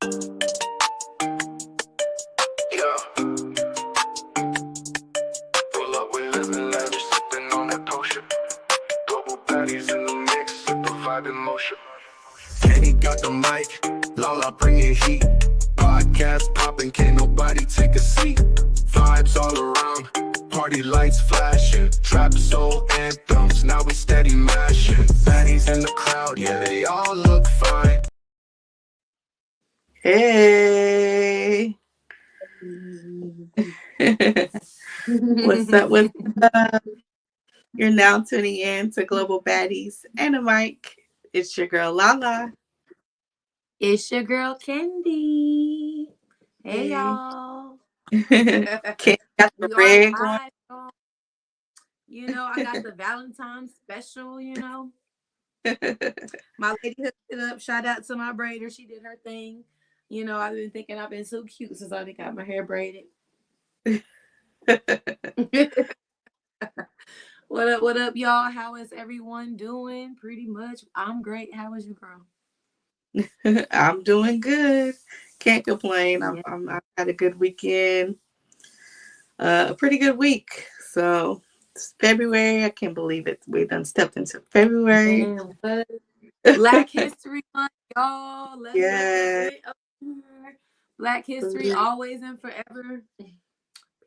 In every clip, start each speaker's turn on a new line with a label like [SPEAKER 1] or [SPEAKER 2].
[SPEAKER 1] Yeah. Pull up, we living lavish, sipping on that potion. Global baddies in the mix, with the vibe in motion. Candie got the mic, Lala bringing heat. Podcast popping, can't nobody take a seat. Vibes all around, party lights flashing. Trap soul anthems, now we steady mashing. Baddies in the crowd, yeah, they all look fine.
[SPEAKER 2] Hey. What's up? What's up? You're now tuning in to Global Baddies and a mic. It's your girl Lala.
[SPEAKER 3] It's your girl Candie. Hey
[SPEAKER 2] Hey.
[SPEAKER 3] y'all.
[SPEAKER 2] Can't got the
[SPEAKER 3] We are
[SPEAKER 2] red going.
[SPEAKER 3] live, y'all. I got the Valentine's special, My lady hooked it up. Shout out to my braider. She did her thing. I've been thinking I've been so cute since I got my hair braided. What up, y'all? How is everyone doing? Pretty much. I'm great. How is you, girl?
[SPEAKER 2] I'm doing good. Can't complain.
[SPEAKER 3] Yeah.
[SPEAKER 2] I had a good weekend. A pretty good week. So it's February. I can't believe it. We done stepped into February.
[SPEAKER 3] Man, what? Black History Month, y'all. Let's
[SPEAKER 2] Yeah.
[SPEAKER 3] represent up here. Black history always and forever.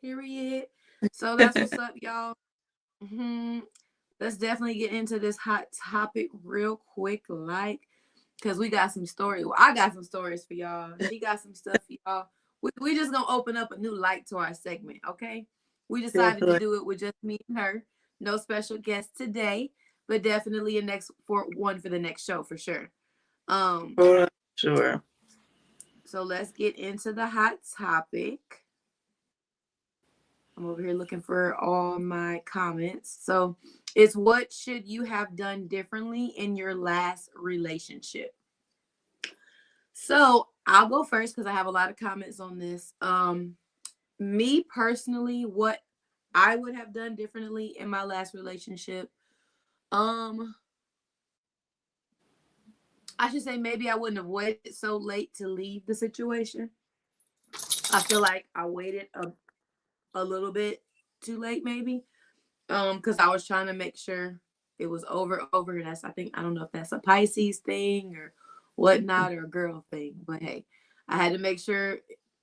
[SPEAKER 3] Period. So that's what's up, y'all. Let's definitely get into this hot topic real quick, because we got some stories. Well, I got some stories for y'all. She got some stuff for y'all. We just gonna open up a new light to our segment, okay? We decided to do it with just me and her. No special guests today, but definitely for the next show for sure.
[SPEAKER 2] For sure.
[SPEAKER 3] So let's get into the hot topic. I'm over here looking for all my comments. So it's what should you have done differently in your last relationship? So I'll go first because I have a lot of comments on this. Me personally, what I would have done differently in my last relationship. I should say maybe I wouldn't have waited so late to leave the situation. I feel like I waited a little bit too late, maybe. Because I was trying to make sure it was over. And I don't know if that's a Pisces thing or whatnot or a girl thing, but hey, I had to make sure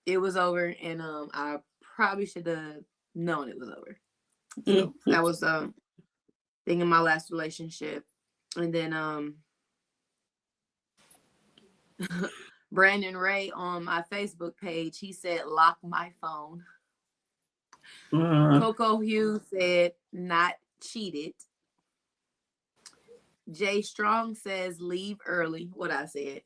[SPEAKER 3] it was over, and I probably should have known it was over. So that was thing in my last relationship. And then Brandon Ray on my Facebook page, he said, lock my phone. Coco Hughes said, not cheated. Jay Strong says, leave early. What I said,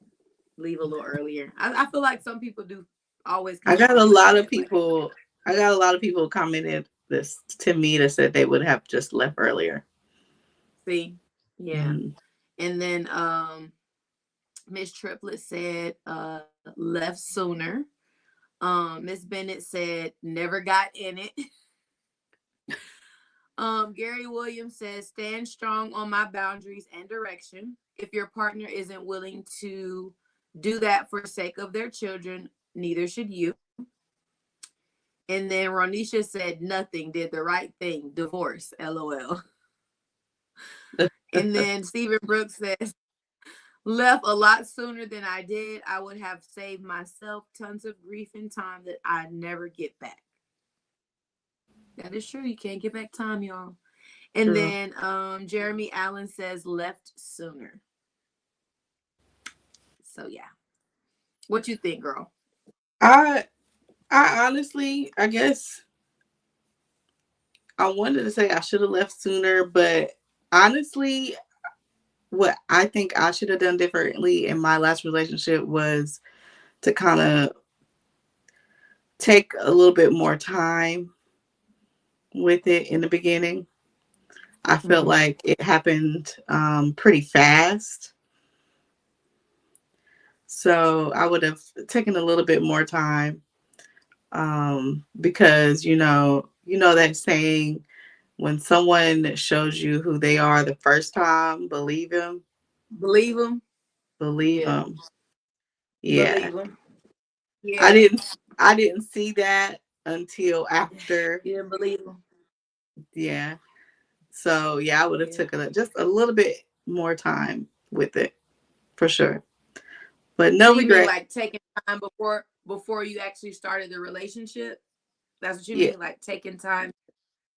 [SPEAKER 3] leave a little earlier. I feel like some people do always.
[SPEAKER 2] I got a lot of people commented this to me that said they would have just left earlier.
[SPEAKER 3] See, yeah. And then Miss Triplet said left sooner. Miss Bennett said never got in it. Gary Williams says stand strong on my boundaries and direction. If your partner isn't willing to do that for sake of their children, neither should you. And then Ronisha said nothing, did the right thing, divorce, LOL. And then Stephen Brooks says left a lot sooner than I did. I would have saved myself tons of grief and time that I'd never get back. That is true. You can't get back time, y'all. And then Jeremy Allen says left sooner. So yeah. What you think, girl?
[SPEAKER 2] I honestly, I guess I wanted to say I should have left sooner, but honestly, what I think I should have done differently in my last relationship was to kind of take a little bit more time with it in the beginning. I felt like it happened pretty fast. So I would have taken a little bit more time because, you know that saying, when someone shows you who they are the first time, believe him.
[SPEAKER 3] Believe them.
[SPEAKER 2] Believe
[SPEAKER 3] Yeah.
[SPEAKER 2] them. Yeah.
[SPEAKER 3] Believe them.
[SPEAKER 2] I
[SPEAKER 3] Yeah.
[SPEAKER 2] didn't I didn't see that until after.
[SPEAKER 3] You didn't believe him.
[SPEAKER 2] Yeah. So yeah, I would have
[SPEAKER 3] Yeah.
[SPEAKER 2] took just a little bit more time with it for sure. But
[SPEAKER 3] So
[SPEAKER 2] no
[SPEAKER 3] you mean
[SPEAKER 2] regret.
[SPEAKER 3] like taking time before you actually started the relationship? That's what you
[SPEAKER 2] Yeah,
[SPEAKER 3] mean, like taking time,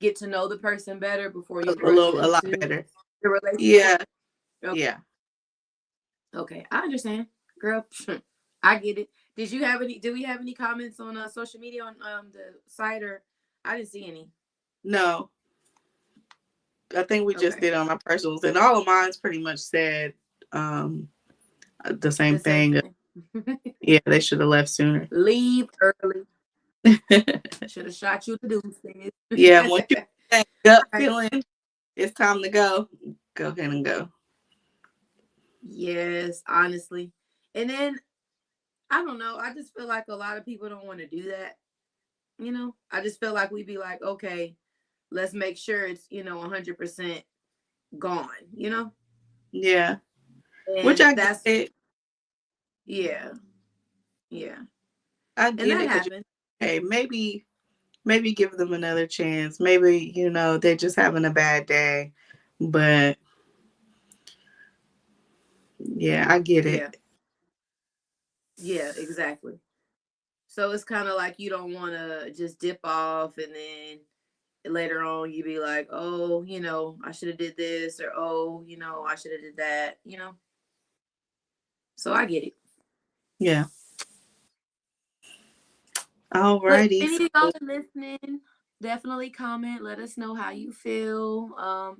[SPEAKER 3] get to know the person better before you rushed
[SPEAKER 2] a lot
[SPEAKER 3] into
[SPEAKER 2] better.
[SPEAKER 3] the relationship.
[SPEAKER 2] Yeah,
[SPEAKER 3] Okay,
[SPEAKER 2] yeah.
[SPEAKER 3] okay, I understand, girl. I get it. Did you have any? Did we have any comments on social media on the site, or I didn't see any?
[SPEAKER 2] No, I think we just
[SPEAKER 3] Okay,
[SPEAKER 2] did on my personals, and all of mine's pretty much said um the same
[SPEAKER 3] the same
[SPEAKER 2] thing.
[SPEAKER 3] thing.
[SPEAKER 2] Yeah, they should have left sooner.
[SPEAKER 3] Leave early. Should have shot you the doomsday.
[SPEAKER 2] Yeah, once you get that gut
[SPEAKER 3] Right.
[SPEAKER 2] feeling, it's time to go. Go ahead and go.
[SPEAKER 3] Yes, honestly. And then I don't know. I just feel like a lot of people don't want to do that. I just feel like we'd be like, okay, let's make sure it's 100% gone.
[SPEAKER 2] Yeah, which
[SPEAKER 3] And
[SPEAKER 2] I get
[SPEAKER 3] that's
[SPEAKER 2] it.
[SPEAKER 3] yeah, yeah,
[SPEAKER 2] I
[SPEAKER 3] and
[SPEAKER 2] get
[SPEAKER 3] that
[SPEAKER 2] it because
[SPEAKER 3] happened.
[SPEAKER 2] hey, maybe give them another chance. Maybe they're just having a bad day, but yeah, I get
[SPEAKER 3] Yeah,
[SPEAKER 2] it.
[SPEAKER 3] yeah, exactly. So it's kind of like you don't want to just dip off and then later on you be like, oh, I should have did this, or oh, I should have did that. So I get it.
[SPEAKER 2] Yeah.
[SPEAKER 3] But
[SPEAKER 2] Alrighty.
[SPEAKER 3] any of y'all
[SPEAKER 2] So
[SPEAKER 3] listening, definitely comment. Let us know how you feel.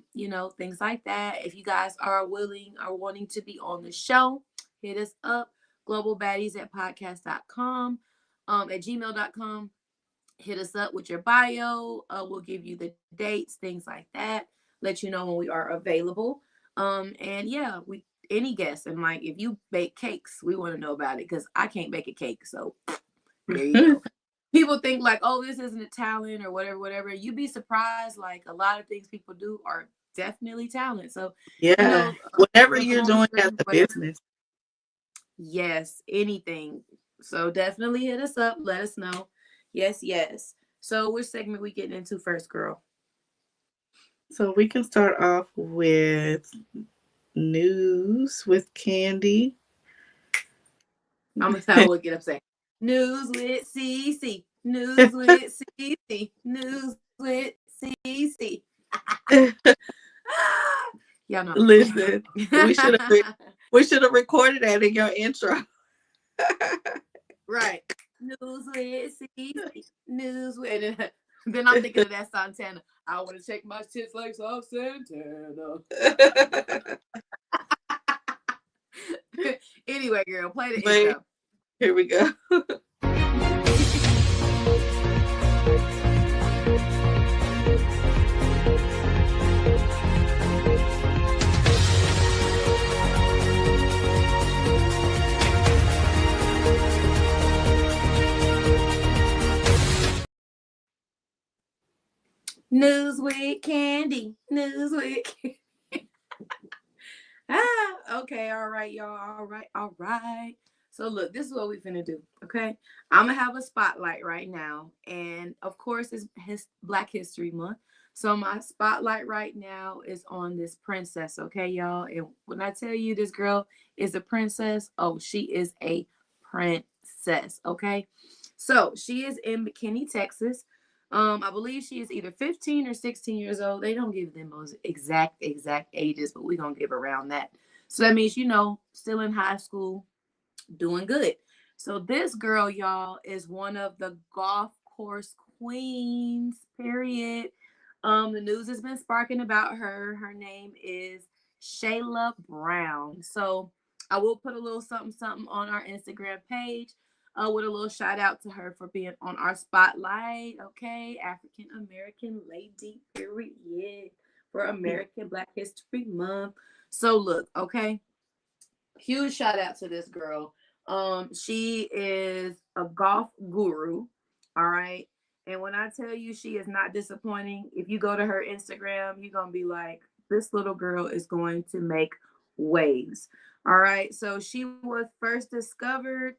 [SPEAKER 3] Things like that. If you guys are willing or wanting to be on the show, hit us up. Globalbaddies at podcast.com, at gmail.com. Hit us up with your bio. We'll give you the dates, things like that. Let you know when we are available. And yeah, we any guests, and like if you bake cakes, we want to know about it because I can't bake a cake. So there you go. People think like, oh, this isn't a talent or whatever, whatever. You'd be surprised. Like a lot of things people do are definitely talent. So,
[SPEAKER 2] yeah, whatever you're doing as
[SPEAKER 3] influencers,
[SPEAKER 2] a
[SPEAKER 3] whatever.
[SPEAKER 2] business.
[SPEAKER 3] Yes, anything. So definitely hit us up. Let us know. Yes, yes. So which segment we getting into first, girl?
[SPEAKER 2] So we can start off with news with Candie.
[SPEAKER 3] I will get upset. News with CC. News with CC. News with CC. Y'all know.
[SPEAKER 2] Listen, we should have recorded that in your intro.
[SPEAKER 3] Right. News with CC. News with. Then I'm thinking of that Santana. I want to check my tits like South Santana. Anyway, girl, play the
[SPEAKER 2] Wait,
[SPEAKER 3] intro.
[SPEAKER 2] here we go.
[SPEAKER 3] News with Candie. News with Candie. Okay, all right, y'all. All right, all right. So look, this is what we finna do. Okay, I'm gonna have a spotlight right now, and of course, it's Black History Month. So my spotlight right now is on this princess. Okay, y'all. And when I tell you this girl is a princess, oh, she is a princess. Okay, so she is in McKinney, Texas. I believe she is either 15 or 16 years old. They don't give them those exact ages, but we're gonna give around that. So that means, still in high school, doing good. So this girl, y'all, is one of the golf course queens, period. The news has been sparking about her. Her name is Shayla Brown. So I will put a little something something on our Instagram page with a little shout out to her for being on our spotlight. Okay, African American lady, period, for American Black History Month. So look, okay, huge shout out to this girl. She is a golf guru. All right. And when I tell you she is not disappointing, if you go to her Instagram, you're gonna be like, this little girl is going to make waves. All right. So she was first discovered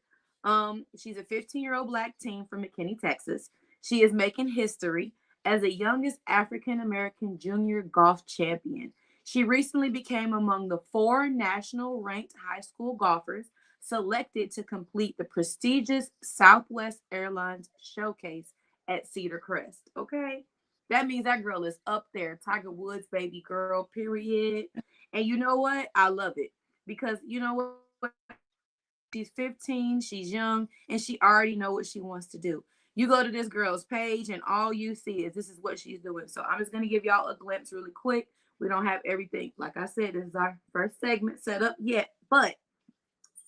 [SPEAKER 3] She's a 15-year-old Black teen from McKinney, Texas. She is making history as the youngest African American junior golf champion. She recently became among the 4 national ranked high school golfers selected to complete the prestigious Southwest Airlines showcase at Cedar Crest. Okay. That means that girl is up there. Tiger Woods, baby girl, period. And you know what? I love it because you know what? She's 15, she's young, and she already know what she wants to do. You go to this girl's page and all you see is this is what she's doing. So I'm just going to give y'all a glimpse really quick. We don't have everything. Like I said, this is our first segment set up yet. But,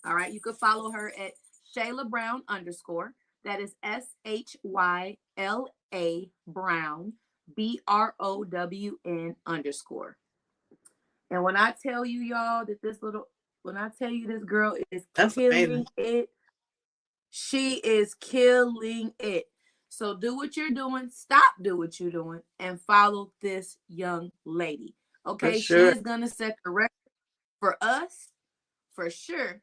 [SPEAKER 3] all right, you can follow her at Shayla Brown _. That is SHYLA Brown BROWN _. And when I tell you, y'all, that when I tell you this girl is killing it, she is killing it. So do what you're doing, stop do what you're doing, and follow this young lady. Okay, sure. She is gonna set the record for us, for sure,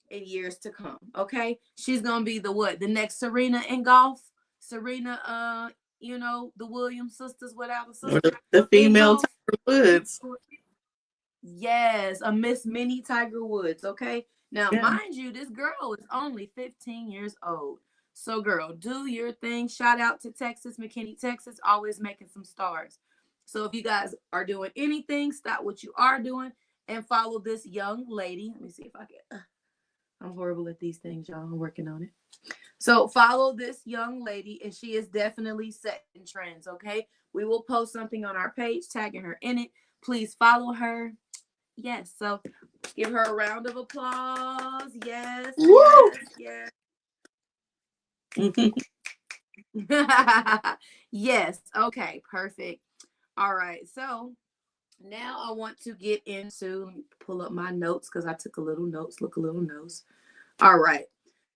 [SPEAKER 3] in years to come. Okay, she's gonna be the next Serena in golf. Serena, the Williams sisters without a sister.
[SPEAKER 2] The female Tiger Woods.
[SPEAKER 3] Yes, a Miss Mini Tiger Woods. Okay. Now, mind you, this girl is only 15 years old. So, girl, do your thing. Shout out to Texas, McKinney, Texas, always making some stars. So, if you guys are doing anything, stop what you are doing and follow this young lady. Let me see if I can. I'm horrible at these things, y'all. I'm working on it. So, follow this young lady, and she is definitely setting trends. Okay. We will post something on our page, tagging her in it. Please follow her. Yes, so give her a round of applause. Yes, woo! Yes, yes. Yes, okay, perfect. All right, so now I want to get into, let me pull up my notes because I took a little notes. All right,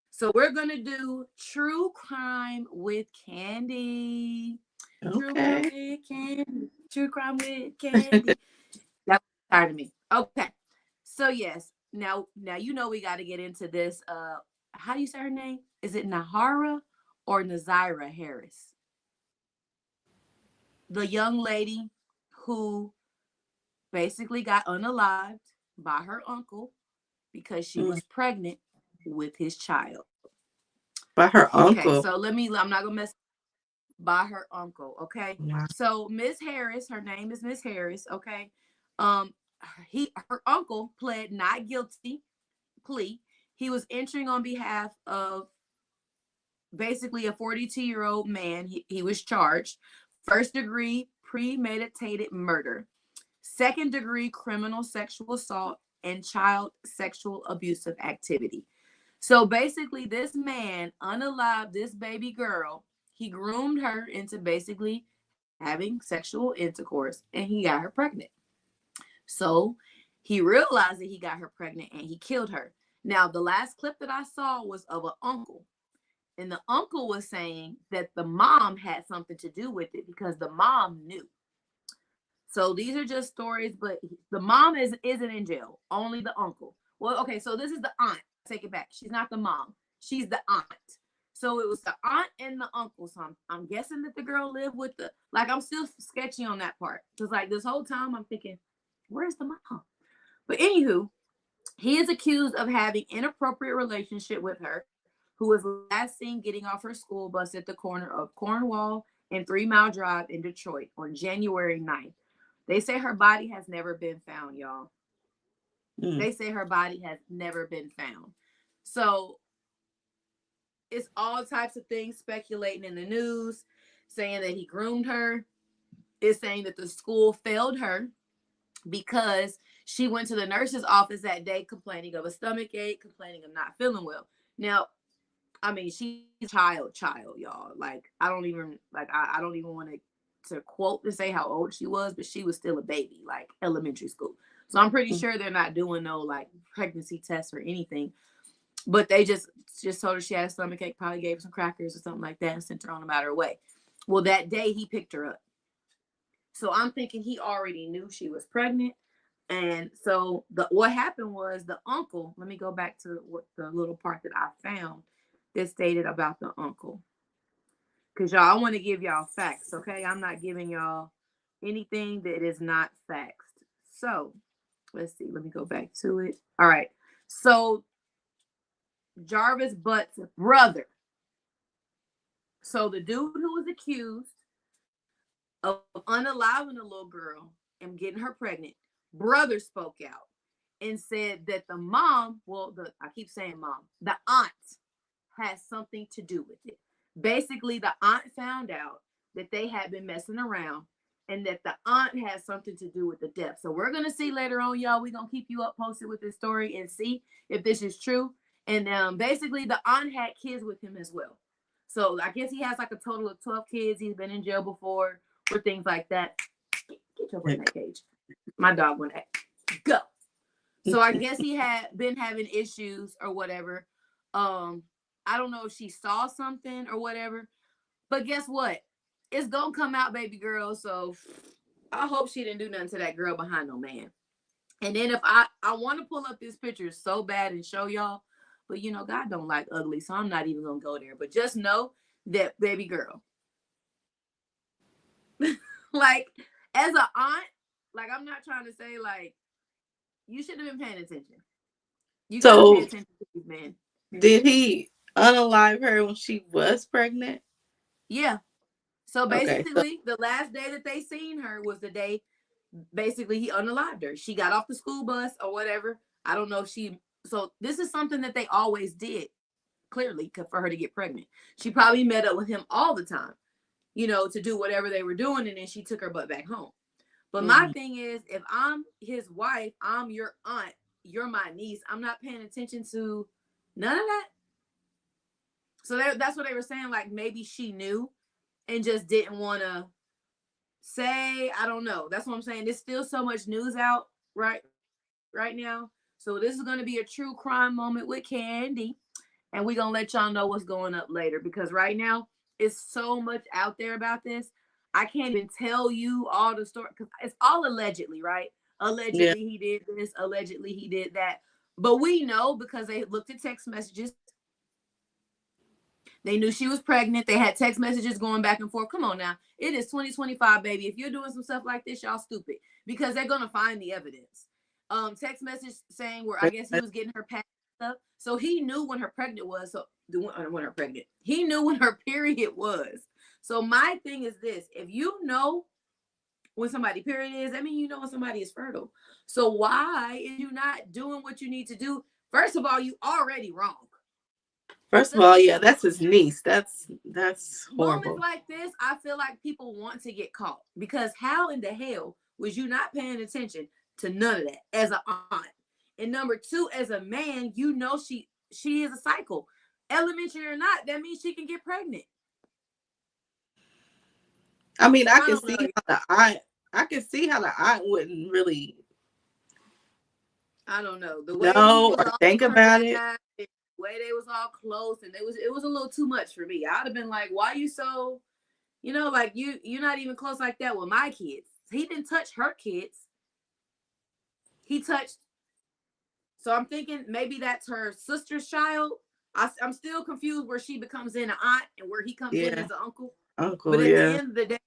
[SPEAKER 3] so we're going to do True Crime with Candie.
[SPEAKER 2] Okay.
[SPEAKER 3] True Crime with Candie. That was tired of me. Okay. So yes, now you know we got to get into this. How do you say her name? Is it Nahara or Nazira Harris? The young lady who basically got unalived by her uncle because she was pregnant with his child.
[SPEAKER 2] By her uncle.
[SPEAKER 3] Okay, so I'm not gonna mess by her uncle. Okay. Wow. So Miss Harris, her name is Miss Harris. Okay. Her uncle pled not guilty plea. He was entering on behalf of basically a 42-year-old man. He was charged 1st degree premeditated murder, 2nd degree criminal sexual assault, and child sexual abusive activity. So basically, this man unalived this baby girl. He groomed her into basically having sexual intercourse, and he got her pregnant. So he realized that he got her pregnant and he killed her. Now, the last clip that I saw was of an uncle. And the uncle was saying that the mom had something to do with it because the mom knew. So these are just stories, but the mom isn't in jail. Only the uncle. Well, okay, so this is the aunt. Take it back. She's not the mom. She's the aunt. So it was the aunt and the uncle. So I'm guessing that the girl lived with I'm still sketchy on that part. Because this whole time I'm thinking, where's the mom? But anywho, he is accused of having inappropriate relationship with her, who was last seen getting off her school bus at the corner of Cornwall and 3 Mile Drive in Detroit on January 9th. They say her body has never been found, y'all. They say her body has never been found. So it's all types of things speculating in the news, saying that he groomed her. It's saying that the school failed her because she went to the nurse's office that day complaining of a stomach ache, complaining of not feeling well. Now, I mean, she's child, y'all. I don't even want to quote to say how old she was, but she was still a baby, elementary school. So I'm pretty sure they're not doing no pregnancy tests or anything. But they just told her she had a stomach ache, probably gave her some crackers or something like that and sent her on about her way. Well, that day he picked her up. So I'm thinking he already knew she was pregnant. And so what happened was the uncle, let me go back to what the little part that I found that stated about the uncle. Because y'all, I want to give y'all facts, okay? I'm not giving y'all anything that is not facts. So let's see. Let me go back to it. All right. So Jarvis Butt's brother. So the dude who was accused of unaliving a little girl and getting her pregnant, brother spoke out and said that the mom, I keep saying mom, the aunt has something to do with it. Basically, the aunt found out that they had been messing around and that the aunt has something to do with the death. So we're going to see later on, y'all. We're going to keep you up posted with this story and see if this is true. And basically, the aunt had kids with him as well. So I guess he has like a total of 12 kids. He's been in jail before for things like that. Get your boy in that cage. My dog went, go. So I guess he had been having issues or whatever. I don't know if she saw something or whatever. But guess what? It's gonna come out, baby girl. So I hope she didn't do nothing to that girl behind no man. And then if I want to pull up this picture so bad and show y'all, but you know, God don't like ugly, so I'm not even gonna go there. But just know that baby girl, like as an aunt, like I'm not trying to say like you should have been paying attention. You gotta pay attention to these men.
[SPEAKER 2] Did he unalive her when she was pregnant?
[SPEAKER 3] Yeah. So basically,
[SPEAKER 2] Okay,
[SPEAKER 3] the last day that they seen her was the day basically he unalived her. She got off the school bus or whatever. I don't know if so this is something that they always did, clearly, for her to get pregnant. She probably met up with him all the time, to do whatever they were doing, and then she took her butt back home. But my thing is, if I'm his wife, I'm your aunt, you're my niece, I'm not paying attention to none of that. So that's what they were saying, like maybe she knew and just didn't want to say, I don't know. That's what I'm saying. There's still so much news out right now. So this is going to be a true crime moment with Candie. And we're going to let y'all know what's going up later. Because right now, it's so much out there about this. I can't even tell you all the story. Because it's all allegedly, right? Allegedly he did this. Allegedly he did that. But we know because they looked at text messages. They knew she was pregnant. They had text messages going back and forth. Come on now. It is 2025, baby. If you're doing some stuff like this, y'all stupid. Because they're going to find the evidence. Text message saying where I guess he was getting her packed up. So he knew when her pregnant was. So when her pregnant. He knew when her period was. So my thing is this. If you know when somebody period is, I mean, you know when somebody is fertile. So why are you not doing what you need to do? First of all, you already wrong.
[SPEAKER 2] First of all, yeah, that's his niece. That's horrible.
[SPEAKER 3] Moments like this, I feel like people want to get caught because how in the hell was you not paying attention to none of that as an aunt? And number two, as a man, you know she is a cycle, elementary or not. That means she can get pregnant.
[SPEAKER 2] I mean, I can see how the aunt wouldn't really.
[SPEAKER 3] I don't know the way he was
[SPEAKER 2] or think about it.
[SPEAKER 3] The way they was all close, and it was a little too much for me. I'd have been like, "Why you so, like you're not even close like that with my kids." He didn't touch her kids. He touched. So I'm thinking maybe that's her sister's child. I'm still confused where she becomes in an aunt and where he comes in as an uncle. But at the end of the day,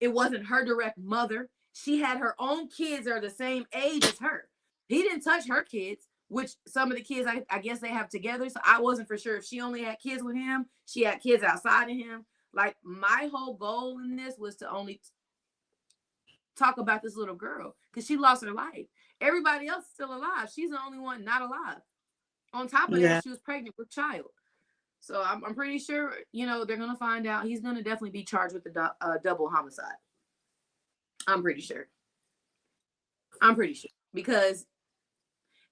[SPEAKER 3] it wasn't her direct mother. She had her own kids that are the same age as her. He didn't touch her kids, which some of the kids I guess they have together. So I wasn't for sure if she only had kids with him. She had kids outside of him. Like my whole goal in this was to only talk about this little girl because she lost her life. Everybody else is still alive. She's the only one not alive. On top of that, she was pregnant with a child. So I'm pretty sure, they're going to find out. He's going to definitely be charged with the double homicide. I'm pretty sure. Because,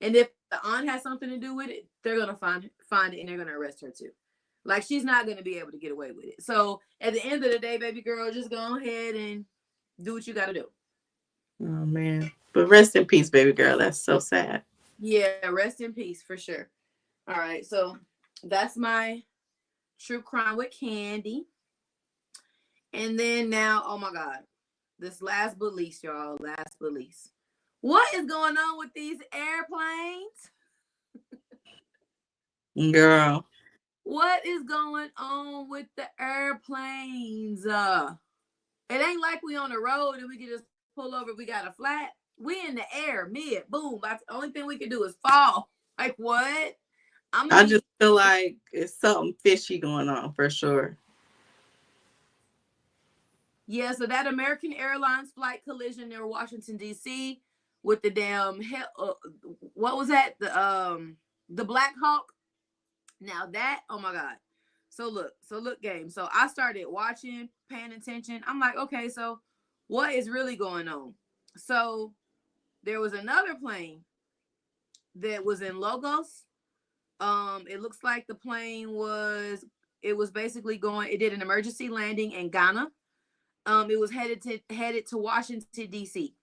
[SPEAKER 3] and if the aunt has something to do with it, they're going to find it and they're going to arrest her too. Like, she's not going to be able to get away with it. So at the end of the day, baby girl, just go ahead and do what you got to do.
[SPEAKER 2] Oh, man. But rest in peace, baby girl. That's so sad.
[SPEAKER 3] Yeah, rest in peace for sure. All right, so that's my true crime with Candie. And then now, oh my God, this last but least, y'all, last but least, What is going on with these airplanes?
[SPEAKER 2] Girl.
[SPEAKER 3] What is going on with the airplanes? It ain't like we on the road and we can just pull over. We got a flat. We in the air, mid, boom. The only thing we can do is fall. Like what? I'm gonna
[SPEAKER 2] I
[SPEAKER 3] need.
[SPEAKER 2] just feel like it's something fishy going on for sure.
[SPEAKER 3] Yeah, so that American Airlines flight collision near Washington D.C. with the damn what was that? The Black Hawk. Now that, oh my God. So look, game. So I started watching, paying attention. I'm like, okay, so what is really going on? So there was another plane that was in Lagos. It looks like the plane was it was basically going. It did an emergency landing in Ghana. It was headed to Washington D.C.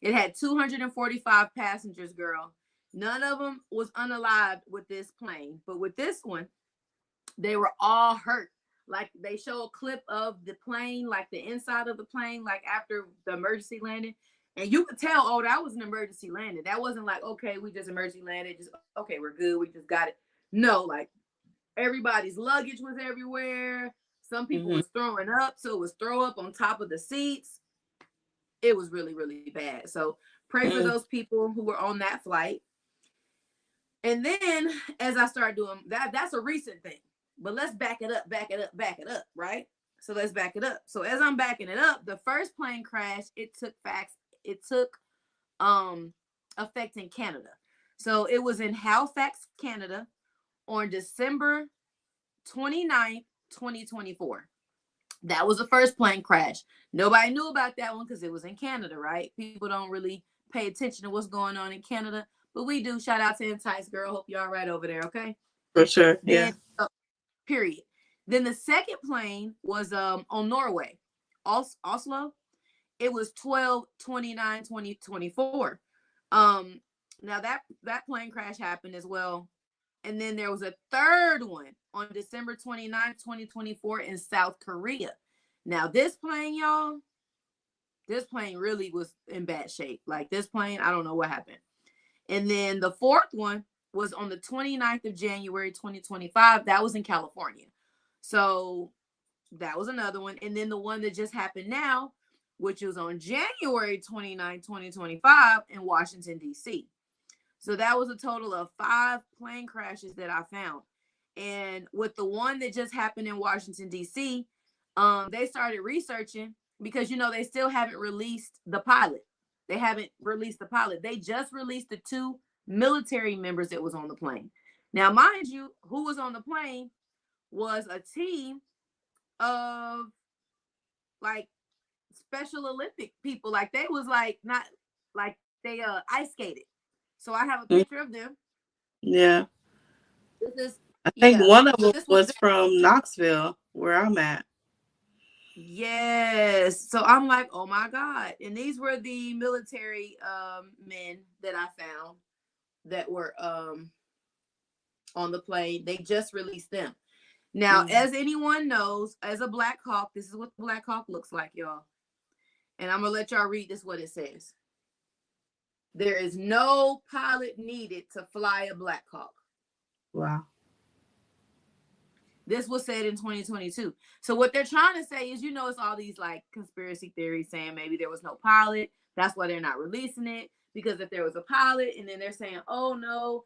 [SPEAKER 3] It had 245 passengers, girl. None of them was unalived with this plane, but with this one, they were all hurt. Like they show a clip of the plane, like the inside of the plane, like after the emergency landing. And you could tell, oh, that was an emergency landing. That wasn't like, okay, we just emergency landed. Just, okay, we're good. We just got it. No, like everybody's luggage was everywhere. Some people
[SPEAKER 2] Mm-hmm.
[SPEAKER 3] was throwing up. So it was throw up on top of the seats. It was really, really bad. So pray for
[SPEAKER 2] Mm-hmm.
[SPEAKER 3] those people who were on that flight. And then as I started doing that, that's a recent thing. But let's back it up, back it up, right? So let's back it up. So as I'm backing it up, the first plane crash, it took effect in Canada. So it was in Halifax, Canada on December 29th, 2024. That was the first plane crash. Nobody knew about that one because it was in Canada, right? People don't really pay attention to what's going on in Canada, but we do. Shout out to Entice Girl. Hope you're all right over there, okay?
[SPEAKER 2] For sure. Yeah.
[SPEAKER 3] Then, period. Then the second plane was on Norway, Oslo. It was 12/29/2024. Um, now that plane crash happened as well. And then there was a third one on December 29th, 2024 in South Korea. Now, this plane, y'all, this plane really was in bad shape. Like this plane, I don't know what happened. And then the fourth one was on the 29th of January, 2025. That was in California. So that was another one. And then the one that just happened now, which was on January 29th, 2025 in Washington, D.C. So that was a total of 5 plane crashes that I found. And with the one that just happened in Washington, D.C., they started researching because, they still haven't released the pilot. They haven't released the pilot. They just released the 2 military members that was on the plane. Now, mind you, who was on the plane was a team of like Special Olympic people. Like they was like not like they ice skated. So I have a
[SPEAKER 2] Mm-hmm.
[SPEAKER 3] picture of them.
[SPEAKER 2] Yeah.
[SPEAKER 3] This is
[SPEAKER 2] I think
[SPEAKER 3] yeah.
[SPEAKER 2] one of
[SPEAKER 3] So
[SPEAKER 2] them
[SPEAKER 3] this was
[SPEAKER 2] was from Knoxville, where I'm at.
[SPEAKER 3] yes. So I'm like, oh my God. And these were the military men that I found that were on the plane. They just released them. Now,
[SPEAKER 2] Mm-hmm.
[SPEAKER 3] as anyone knows, as a Black Hawk, this is what the Black Hawk looks like, y'all. And I'm gonna let y'all read this what it says. There is no pilot needed to fly a Black Hawk.
[SPEAKER 2] Wow.
[SPEAKER 3] This was said in 2022. So what they're trying to say is, it's all these like conspiracy theories saying maybe there was no pilot. That's why they're not releasing it. Because if there was a pilot, and then they're saying, oh no,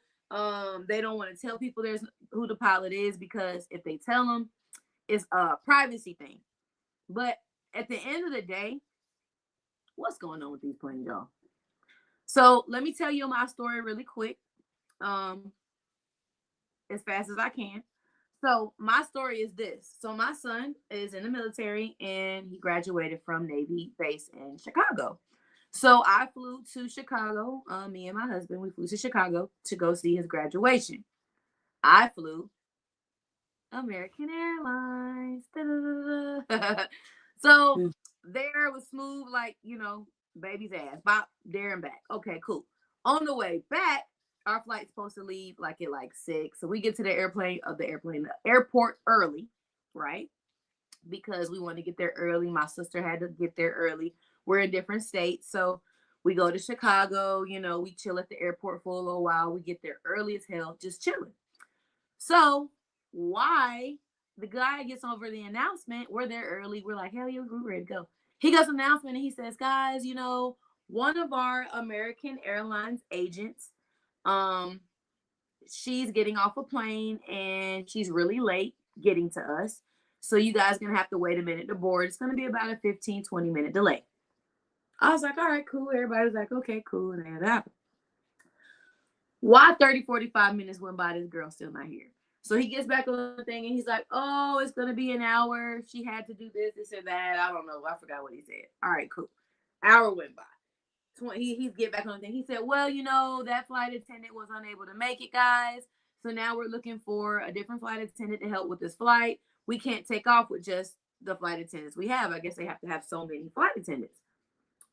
[SPEAKER 3] they don't want to tell people there's who the pilot is because if they tell them, it's a privacy thing. But at the end of the day, what's going on with these planes, y'all? So let me tell you my story really quick, as fast as I can. So my story is this. So my son is in the military and he graduated from Navy base in Chicago. So I flew to Chicago. Me and my husband, we flew to Chicago to go see his graduation. I flew American Airlines. So there was smooth, like, baby's ass. Bop, there and back. Okay, cool. On the way back, our flight's supposed to leave like at like 6. So we get to the airport early, right? Because we want to get there early. My sister had to get there early. We're in different states. So We go to Chicago, you know, we chill at the airport for a little while. We get there early as hell, just chilling. So why the guy gets over the announcement? We're there early. We're like, hell yeah, we're ready to go. He gets an announcement and he says, guys, you know, one of our American Airlines agents, um, she's getting off a plane and she's really late getting to us. So you guys gonna have to wait a minute to board. It's gonna be about a 15-20 minute delay. I was like, all right, cool. Everybody was like, okay, cool. And that happened. Why 30-45 minutes went by, this girl still not here? So he gets back on the thing and he's like, oh, it's going to be an hour. She had to do this and that. I don't know. I forgot what he said. All right, cool. Hour went by. He's get back on the thing. He said, well, you know, that flight attendant was unable to make it, guys. So now we're looking for a different flight attendant to help with this flight. We can't take off with just the flight attendants we have. I guess they have to have so many flight attendants.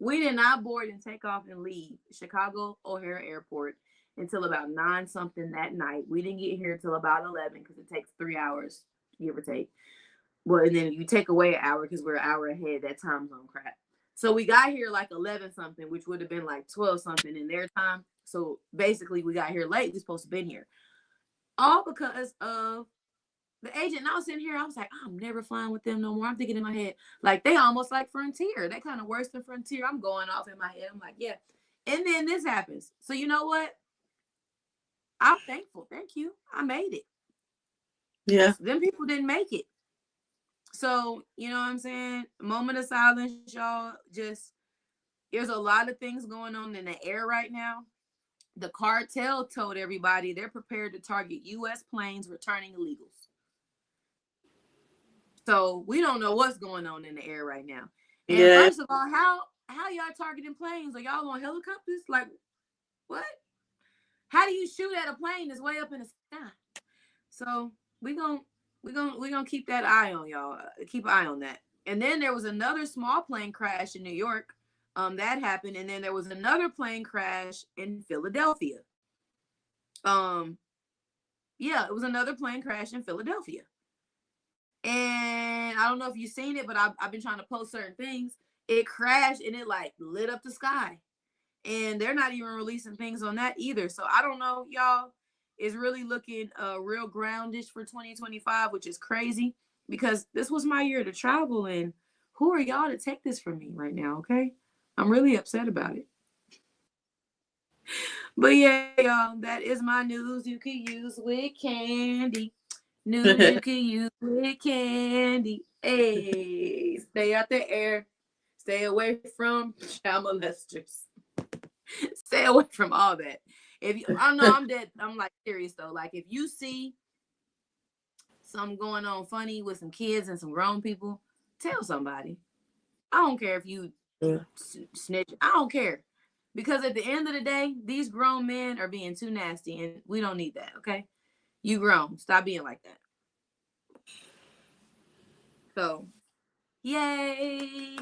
[SPEAKER 3] We did not board and take off and leave Chicago O'Hare Airport until about 9 something that night. We didn't get here until about 11 because it takes 3 hours, give or take. Well, and then you take away an hour because we're an hour ahead. That time zone crap. So we got here like 11 something, which would have been like 12 something in their time. So basically, we got here late. We're supposed to have been here. All because of the agent. And I was sitting here, I was like, I'm never flying with them no more. I'm thinking in my head, like, they almost like Frontier. They kind of worse than Frontier. I'm going off in my head. I'm like, yeah. And then this happens. So you know what? I'm thankful. Thank you. I made it.
[SPEAKER 2] Yeah.
[SPEAKER 3] Them people didn't make it. So, you know what I'm saying? Moment of silence, y'all. Just, there's a lot of things going on in the air right now. The cartel told everybody they're prepared to target U.S. planes returning illegals. So we don't know what's going on in the air right now. And first of all, how y'all targeting planes? Are y'all on helicopters? Like, what? How do you shoot at a plane that's way up in the sky? So we gonna keep that eye on y'all. Keep an eye on that. And then there was another small plane crash in New York. That happened, and then there was another plane crash in Philadelphia. Yeah, it was another plane crash in Philadelphia. And I don't know if you've seen it, but I've been trying to post certain things. It crashed and it like lit up the sky. And they're not even releasing things on that either. So I don't know, y'all. It's really looking real groundish for 2025, which is crazy because this was my year to travel. And who are y'all to take this from me right now? Okay. I'm really upset about it. But yeah, y'all, that is my news you could use with Candie. News you could use with Candie. Hey, stay out the air. Stay away from child molesters. Stay away from all that. If you, I know I'm dead. I'm like serious though. Like if you see something going on funny with some kids and some grown people, tell somebody. I don't care if you snitch. I don't care. Because at the end of the day, these grown men are being too nasty and we don't need that, okay? You grown. Stop being like that. So, yay.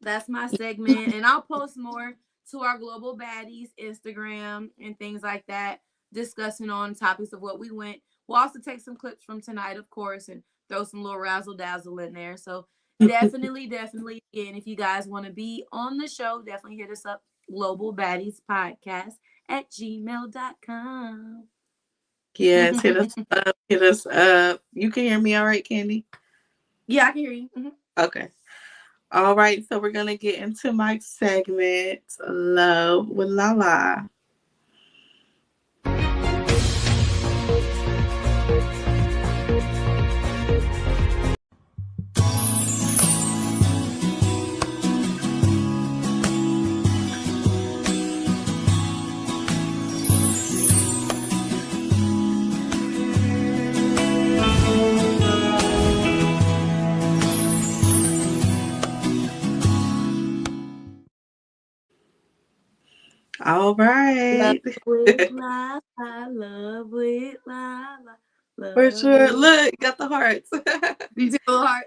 [SPEAKER 3] That's my segment. And I'll post more to our Global Baddies Instagram and things like that, discussing on topics of what we went. We'll also take some clips from tonight, of course, and throw some little razzle dazzle in there. So definitely, again, if you guys want to be on the show, definitely hit us up, Global Baddies Podcast at gmail.com.
[SPEAKER 2] Yes, hit us up. Hit us up. You can hear me all right, Candie?
[SPEAKER 3] Yeah, I can hear you. Mm-hmm.
[SPEAKER 2] Okay. All right, so we're going to get into my segment, Love with Lala. All right.
[SPEAKER 3] Love with Lala, love with Lala. Love
[SPEAKER 2] For sure. Look, got the hearts.
[SPEAKER 3] You see the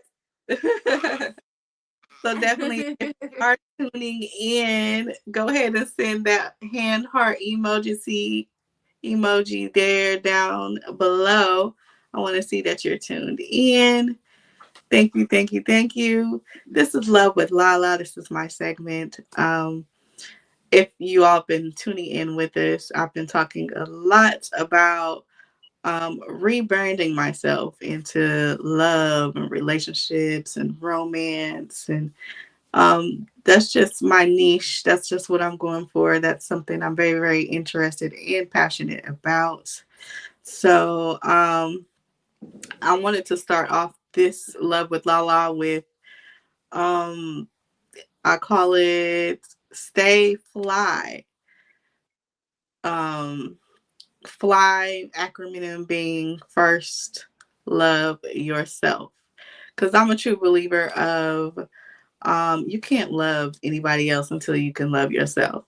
[SPEAKER 3] hearts?
[SPEAKER 2] So definitely, if you are tuning in, go ahead and send that hand heart emoji there down below. I want to see that you're tuned in. Thank you. This is Love with Lala. This is my segment. if you all been tuning in with us, I've been talking a lot about rebranding myself into love and relationships and romance. And that's just my niche. That's just what I'm going for. That's something I'm very, very interested and passionate about. So I wanted to start off this Love with Lala with, um, I call it Stay Fly. Um, Fly acronym being first love yourself. Because I'm a true believer of you can't love anybody else until you can love yourself.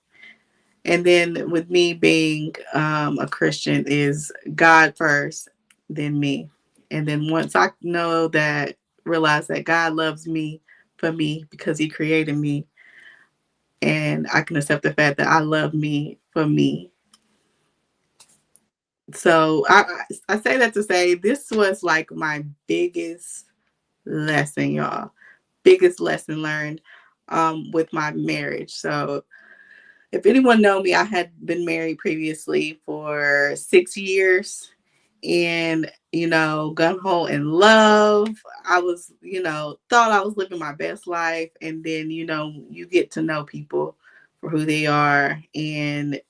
[SPEAKER 2] And then with me being a Christian is God first, then me. And then once I know that, realize that God loves me for me because he created me, and I can accept the fact that I love me for me. So I say that to say this was like my biggest lesson, y'all. Biggest lesson learned with my marriage. So if anyone know me, I had been married previously for 6 years, and gun ho in love. I was, thought I was living my best life, and then you get to know people for who they are, and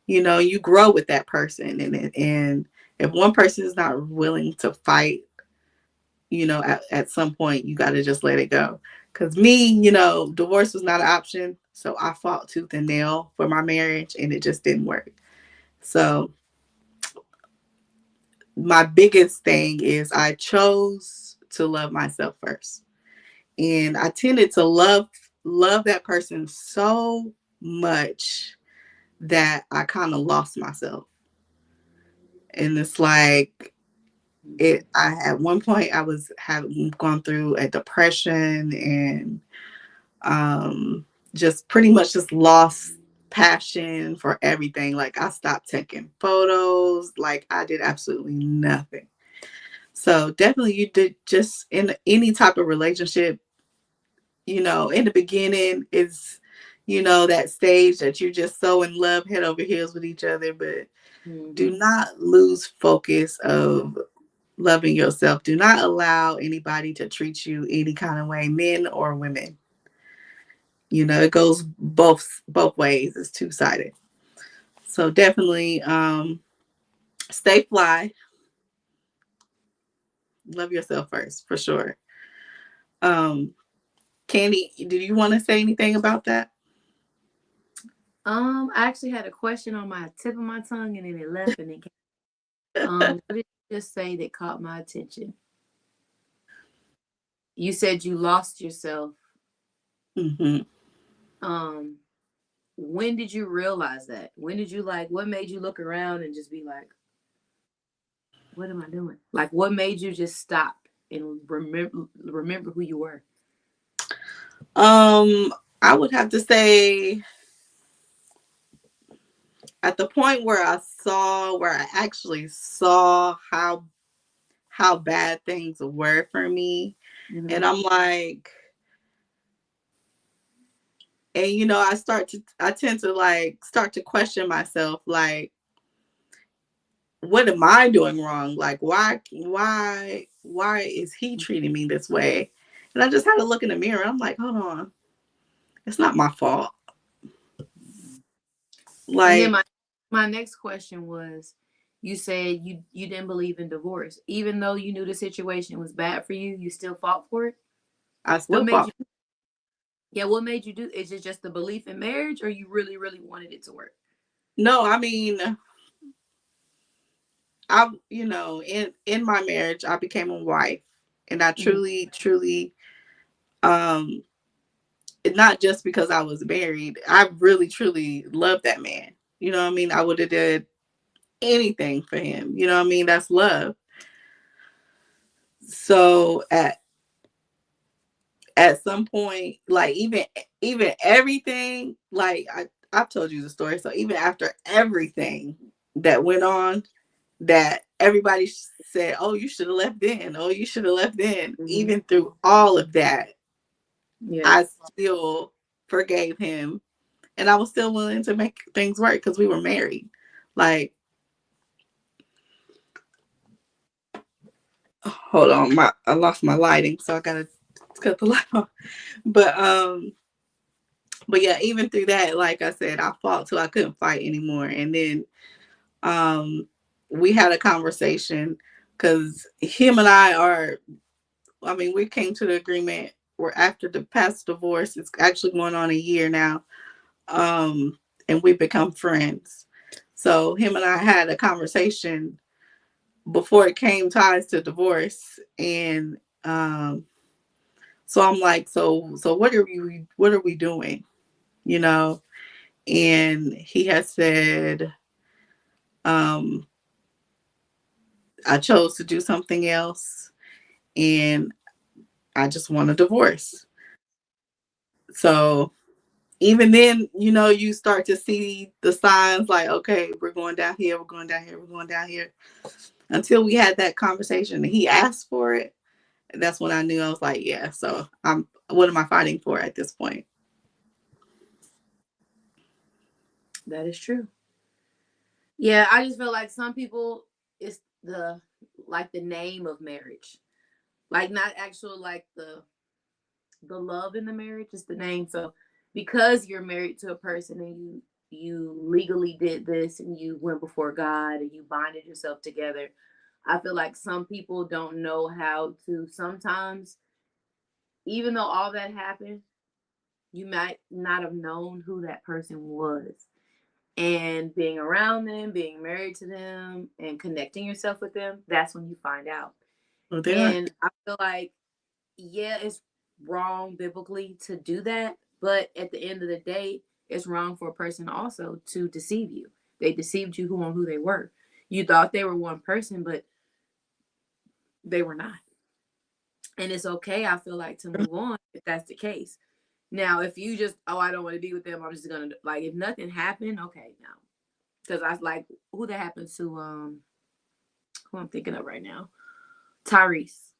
[SPEAKER 2] you grow with that person, and if one person is not willing to fight, at some point you got to just let it go. Because me, divorce was not an option, so I fought tooth and nail for my marriage, and it just didn't work. So my biggest thing is I chose to love myself first, and I tended to love that person so much that I kind of lost myself. And it's like, I at one point I was had gone through a depression, and just pretty much just lost passion for everything. Like I stopped taking photos, like I did absolutely nothing. So definitely you did, just in any type of relationship, in the beginning is, that stage that you're just so in love, head over heels with each other, but do not lose focus of loving yourself. Do not allow anybody to treat you any kind of way, men or women. It goes both ways. It's two-sided. So definitely stay fly. Love yourself first, for sure. Um Candie, did you want to say anything about that?
[SPEAKER 3] I actually had a question on my tip of my tongue and then it left and it came. What did you just say that caught my attention? You said you lost yourself.
[SPEAKER 2] Hmm.
[SPEAKER 3] Um, when did you realize that? When did you like? What made you look around and just be like, "What am I doing?" Like, what made you just stop and remember who you were?
[SPEAKER 2] I would have to say at the point where I actually saw how bad things were for me,
[SPEAKER 3] Mm-hmm.
[SPEAKER 2] and I'm like, and I tend to like start to question myself, like, what am I doing wrong? Like, why is he treating me this way? And I just had to look in the mirror. I'm like, hold on, it's not my fault.
[SPEAKER 3] And then
[SPEAKER 2] Like,
[SPEAKER 3] my next question was, you said you didn't believe in divorce, even though you knew the situation was bad for you. You still fought for it.
[SPEAKER 2] I
[SPEAKER 3] What
[SPEAKER 2] still
[SPEAKER 3] made you?
[SPEAKER 2] fought.
[SPEAKER 3] Yeah, what made you do? Is it just the belief in marriage, or you really, really wanted it to work?
[SPEAKER 2] No, I mean, I in my marriage, I became a wife, and I
[SPEAKER 3] Mm-hmm.
[SPEAKER 2] truly um not just because I was married. I really truly loved that man. You know what I mean? I would have did anything for him. You know what I mean? That's love. So at some point, like even everything, like I've told you the story. So even after everything that went on, that everybody said, "Oh, you should have left then. Oh, you should have left then."
[SPEAKER 3] Mm-hmm.
[SPEAKER 2] Even through all of that,
[SPEAKER 3] Yeah.
[SPEAKER 2] I still forgave him, and I was still willing to make things work because we were married. Like, hold on, I lost my lighting, so I gotta cut the light off. But but yeah, even through that, like I said, I fought till I couldn't fight anymore, and then um, we had a conversation because him and I are. I mean, we came to the agreement where after the past divorce, it's actually going on a year now, and we become friends. So him and I had a conversation before it came ties to divorce, and so I'm like, so what are we doing, you know? And he has said, um, I chose to do something else, and I just want a divorce. So even then, you start to see the signs like, okay, we're going down here, we're going down here, we're going down here. Until we had that conversation and he asked for it, that's when I knew. I was like, yeah, so what am I fighting for at this point?
[SPEAKER 3] That is true. Yeah, I just feel like some people, it's the name of marriage. Like not actual like the love in the marriage is the name. So because you're married to a person and you legally did this and you went before God and you binded yourself together, I feel like some people don't know how to sometimes, even though all that happened, you might not have known who that person was. And being around them, being married to them, and connecting yourself with them, that's when you find out.
[SPEAKER 2] Well, there,
[SPEAKER 3] And I feel like, yeah, it's wrong biblically to do that, but at the end of the day, it's wrong for a person also to deceive you. They deceived you on who they were. You thought they were one person, but they were not. And it's okay, I feel like, to move on if that's the case. Now, if you just, oh, I don't want to be with them, I'm just gonna like if nothing happened, okay, now. Because I like who that happened to, who I'm thinking of right now. Tyrese.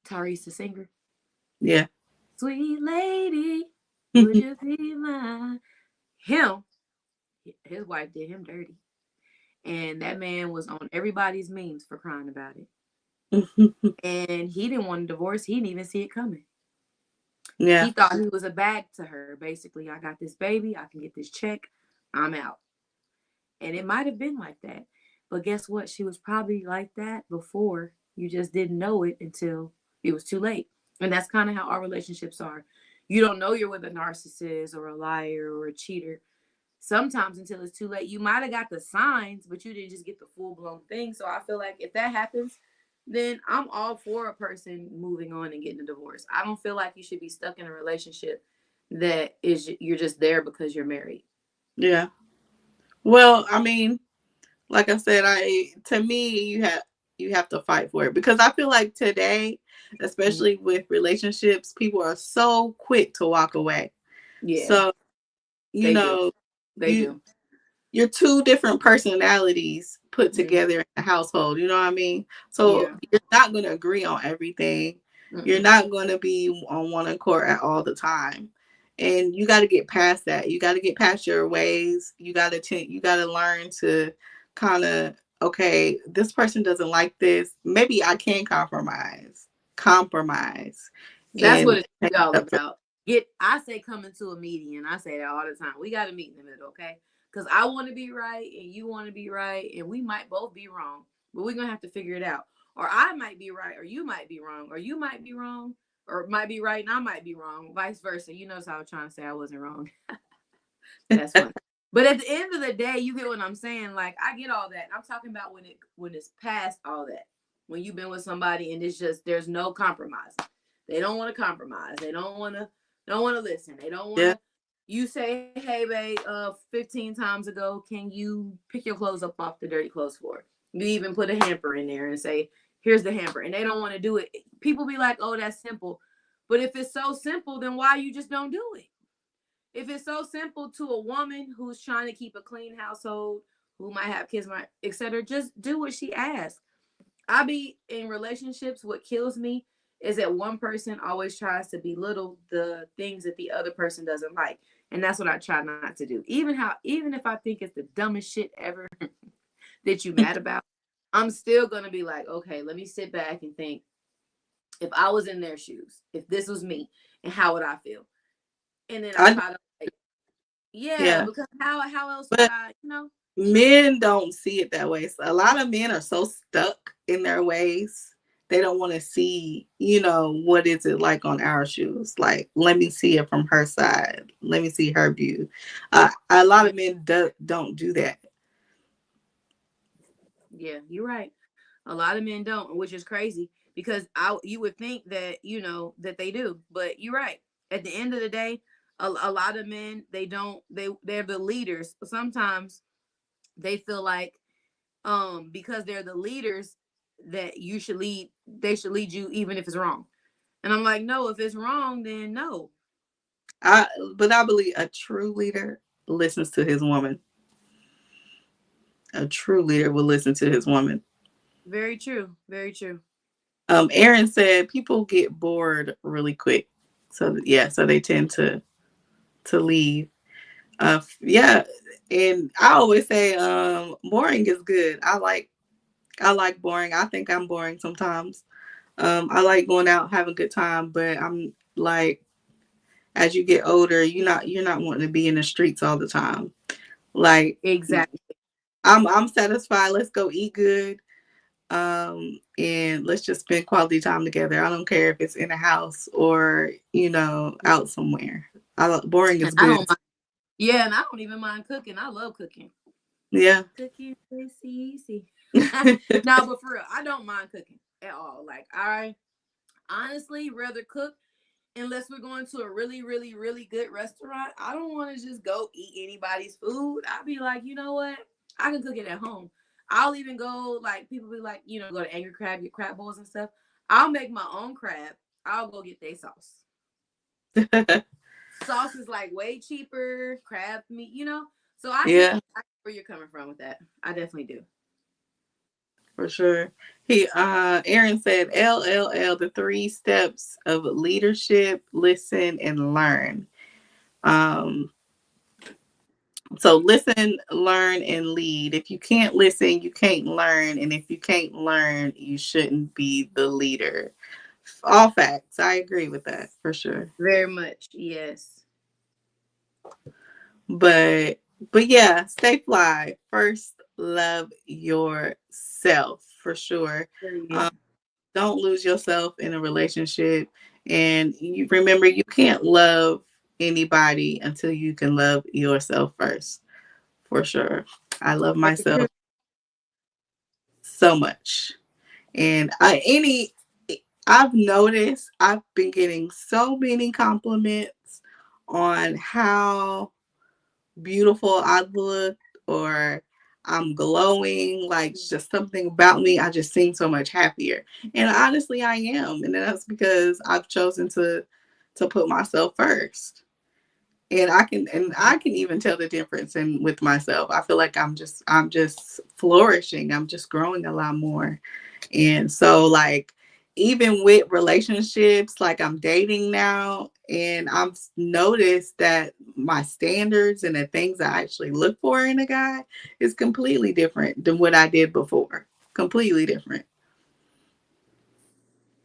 [SPEAKER 3] Tyrese the singer.
[SPEAKER 2] yeah.
[SPEAKER 3] Sweet lady, would you be mine? Him, his wife did him dirty. And that man was on everybody's memes for crying about it. And he didn't want a divorce. He didn't even see it coming.
[SPEAKER 2] Yeah.
[SPEAKER 3] He thought he was a bag to her. Basically, I got this baby. I can get this check. I'm out. And it might have been like that. But guess what? She was probably like that before. You just didn't know it until it was too late. And that's kind of how our relationships are. You don't know you're with a narcissist or a liar or a cheater sometimes until it's too late. You might have got the signs, but you didn't just get the full blown thing. So I feel like if that happens, then I'm all for a person moving on and getting a divorce. I don't feel like you should be stuck in a relationship that is you're just there because you're married.
[SPEAKER 2] Yeah. Well, I mean, like I said, to me, you have to fight for it because I feel like today, especially with relationships, people are so quick to walk away.
[SPEAKER 3] Yeah,
[SPEAKER 2] So, you
[SPEAKER 3] they do.
[SPEAKER 2] know,
[SPEAKER 3] They
[SPEAKER 2] you
[SPEAKER 3] do.
[SPEAKER 2] you're two different personalities put
[SPEAKER 3] Mm,
[SPEAKER 2] together in a household. You know what I mean? So
[SPEAKER 3] yeah.
[SPEAKER 2] you're not going to agree on everything. You're
[SPEAKER 3] Mm-mm.
[SPEAKER 2] not going to be on one accord at all the time. And you got to get past that. You got to get past your ways. You got to learn to kind of, okay, this person doesn't like this. Maybe I can compromise
[SPEAKER 3] That's what
[SPEAKER 2] and
[SPEAKER 3] it's
[SPEAKER 2] make
[SPEAKER 3] all
[SPEAKER 2] up for.
[SPEAKER 3] about. I say coming to a median. I say that all the time. We got to meet in the middle, okay? Because I want to be right and you want to be right, and we might both be wrong, but we're gonna have to figure it out. Or I might be right, or you might be wrong, or you might be wrong, or might be right and I might be wrong, vice versa. You notice how I was trying to say I wasn't wrong. That's funny. But at the end of the day, you get what I'm saying. Like I get all that. I'm talking about when it's past all that. When you've been with somebody and it's just there's no compromise. They don't want to compromise. They don't want to listen. They don't want
[SPEAKER 2] Yeah.
[SPEAKER 3] to. You say, hey, babe, 15 times ago, can you pick your clothes up off the dirty clothes floor? You even put a hamper in there and say, here's the hamper. And they don't want to do it. People be like, oh, that's simple. But if it's so simple, then why you just don't do it? If it's so simple to a woman who's trying to keep a clean household, who might have kids, might etc., just do what she asks. I be in relationships. What kills me is that one person always tries to belittle the things that the other person doesn't like. And that's what I try not to do. Even if I think it's the dumbest shit ever that you mad about, I'm still gonna be like, okay, let me sit back and think, if I was in their shoes, if this was me, and how would I feel? And then I
[SPEAKER 2] I
[SPEAKER 3] try to like, yeah,
[SPEAKER 2] yeah,
[SPEAKER 3] because how else would
[SPEAKER 2] but
[SPEAKER 3] I,
[SPEAKER 2] men don't see it that way. So a lot of men are so stuck in their ways. They don't want to see, what is it like on our shoes? Like, let me see it from her side. Let me see her view. A lot
[SPEAKER 3] Yeah,
[SPEAKER 2] of men don't do that.
[SPEAKER 3] yeah, you're right. A lot of men don't, which is crazy because you would think that that they do, but you're right. At the end of the day, a lot of men they don't they're the leaders. Sometimes they feel like because they're the leaders that they should lead you even if it's wrong. And I'm like, no, if it's wrong, then no.
[SPEAKER 2] I but I believe a true leader listens to his woman. A true leader will listen to his woman.
[SPEAKER 3] Very true. Very true.
[SPEAKER 2] Aaron said people get bored really quick. So yeah, so they tend to leave. Yeah, and I always say boring is good. I like boring. I think I'm boring sometimes. I like going out, having a good time, but I'm like as you get older, you're not wanting to be in the streets all the time. Like
[SPEAKER 3] Exactly.
[SPEAKER 2] I'm satisfied. Let's go eat good. And let's just spend quality time together. I don't care if it's in a house or out somewhere. Boring
[SPEAKER 3] And
[SPEAKER 2] is
[SPEAKER 3] I
[SPEAKER 2] good.
[SPEAKER 3] don't mind. Yeah, and I don't even mind cooking. I love cooking.
[SPEAKER 2] Yeah.
[SPEAKER 3] Cooking is easy. No, but for real, I don't mind cooking at all. Like I honestly rather cook unless we're going to a really, really, really good restaurant. I don't want to just go eat anybody's food. I'd be like, you know what? I can cook it at home. I'll even go like people be like, go to Angry Crab, get crab balls and stuff. I'll make my own crab. I'll go get their sauce. Sauce is like way cheaper, crab meat. So
[SPEAKER 2] Yeah,
[SPEAKER 3] I get where you're coming from with that. I definitely do.
[SPEAKER 2] for sure. Aaron said LLL, the 3 steps of leadership: listen and learn. Um so listen, learn, and lead. If you can't listen, you can't learn, and if you can't learn, you shouldn't be the leader. All facts. I agree with that for sure.
[SPEAKER 3] Very much. Yes.
[SPEAKER 2] But yeah, stay fly. First, love yourself for sure.
[SPEAKER 3] Period.
[SPEAKER 2] Um, don't lose yourself in a relationship, and you remember you can't love anybody until you can love yourself first. For sure, I love
[SPEAKER 3] Very true.
[SPEAKER 2] myself so much, and I've noticed I've been getting so many compliments on how beautiful I look or I'm glowing, like just something about me. I just seem so much happier. And honestly I am. And that's because I've chosen to put myself first. And I can even tell the difference in with myself. I feel like I'm just flourishing. I'm just growing a lot more. And so like even with relationships, like I'm dating now and I've noticed that my standards and the things I actually look for in a guy is completely different than what I did before. Completely different.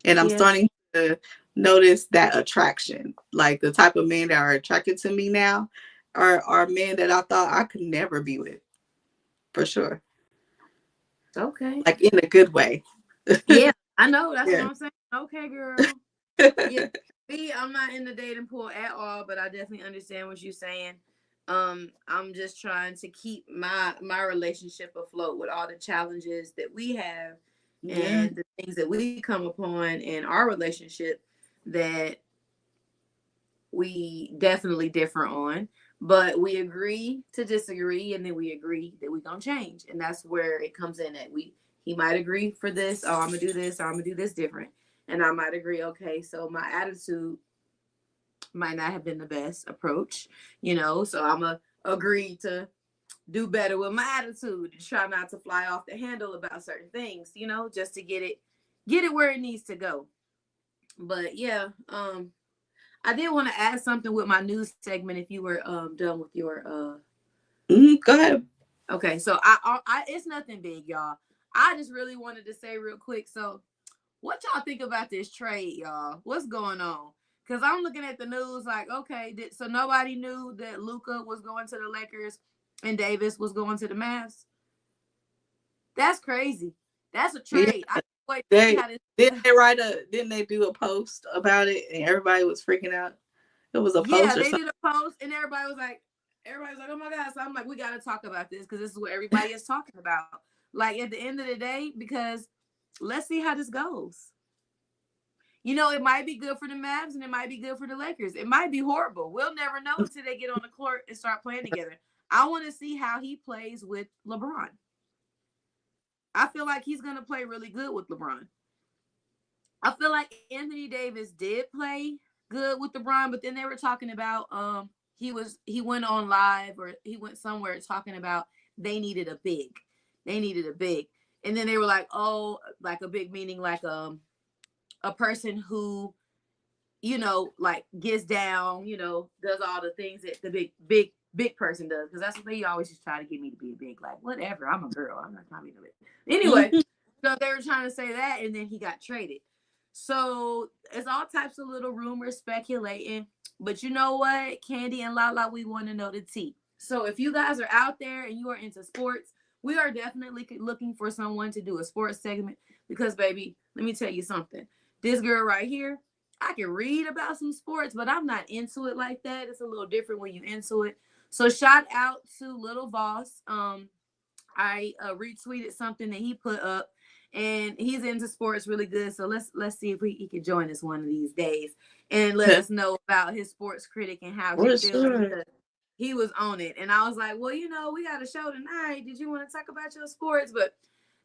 [SPEAKER 2] And I'm
[SPEAKER 3] Yeah.
[SPEAKER 2] starting to notice that attraction. Like the type of men that are attracted to me now are men that I thought I could never be with, for sure.
[SPEAKER 3] Okay.
[SPEAKER 2] Like in a good way.
[SPEAKER 3] Yeah, I know. That's what
[SPEAKER 2] Yeah.
[SPEAKER 3] I'm saying. Okay, girl. Yeah. Me, I'm not in the dating pool at all, but I definitely understand what you're saying. I'm just trying to keep my relationship afloat with all the challenges that we have
[SPEAKER 2] Yeah.
[SPEAKER 3] and the things that we come upon in our relationship that we definitely differ on, but we agree to disagree, and then we agree that we're gonna change, and that's where it comes in. That he might agree for this, oh, I'm gonna do this, or I'm gonna do this different, and I might agree. Okay, so my attitude might not have been the best approach, so I'm gonna agree to do better with my attitude and try not to fly off the handle about certain things, just to get it where it needs to go. But yeah, I did want to add something with my news segment if you were done with your
[SPEAKER 2] Go ahead.
[SPEAKER 3] Okay, so I it's nothing big, y'all. I just really wanted to say real quick. So, what y'all think about this trade, y'all? What's going on? Because I'm looking at the news like, okay, so nobody knew that Luka was going to the Lakers and Davis was going to the Mavs. That's crazy. That's a trade.
[SPEAKER 2] Yeah.
[SPEAKER 3] I wait to see
[SPEAKER 2] They
[SPEAKER 3] how this.
[SPEAKER 2] didn't they do a post about it and everybody was freaking out? It was a
[SPEAKER 3] Yeah,
[SPEAKER 2] post or
[SPEAKER 3] they
[SPEAKER 2] something.
[SPEAKER 3] did a post and everybody was like, oh my god. So I'm like, we got to talk about this because this is what everybody is talking about. Like at the end of the day, because let's see how this goes. You know, it might be good for the Mavs and it might be good for the Lakers. It might be horrible. We'll never know until they get on the court and start playing together. I want to see how he plays with LeBron. I feel like he's going to play really good with LeBron. I feel like Anthony Davis did play good with LeBron, but then they were talking about he went on live or he went somewhere talking about they needed a big. They needed a big. And then they were like, "Oh, like a big meaning like a person who, you know, like gets down, you know, does all the things that the big person does." Because that's what they always just try to get me to be a big. Like, whatever, I'm a girl. I'm not trying to be a big. Anyway, so they were trying to say that, and then he got traded. So it's all types of little rumors speculating. But you know what, Candie and Lala, we want to know the tea. So if you guys are out there and you are into sports, we are definitely looking for someone to do a sports segment because, baby, let me tell you something. This girl right here, I can read about some sports, but I'm not into it like that. It's a little different when you're into it. So shout out to Little Voss. I retweeted something that he put up, and he's into sports really good. So let's see if he can join us one of these days and let us know about his sports critic and how he
[SPEAKER 2] For
[SPEAKER 3] feels.
[SPEAKER 2] sure.
[SPEAKER 3] He was on it, and I was like, well, you know, we got a show tonight. Did you want to talk about your sports? But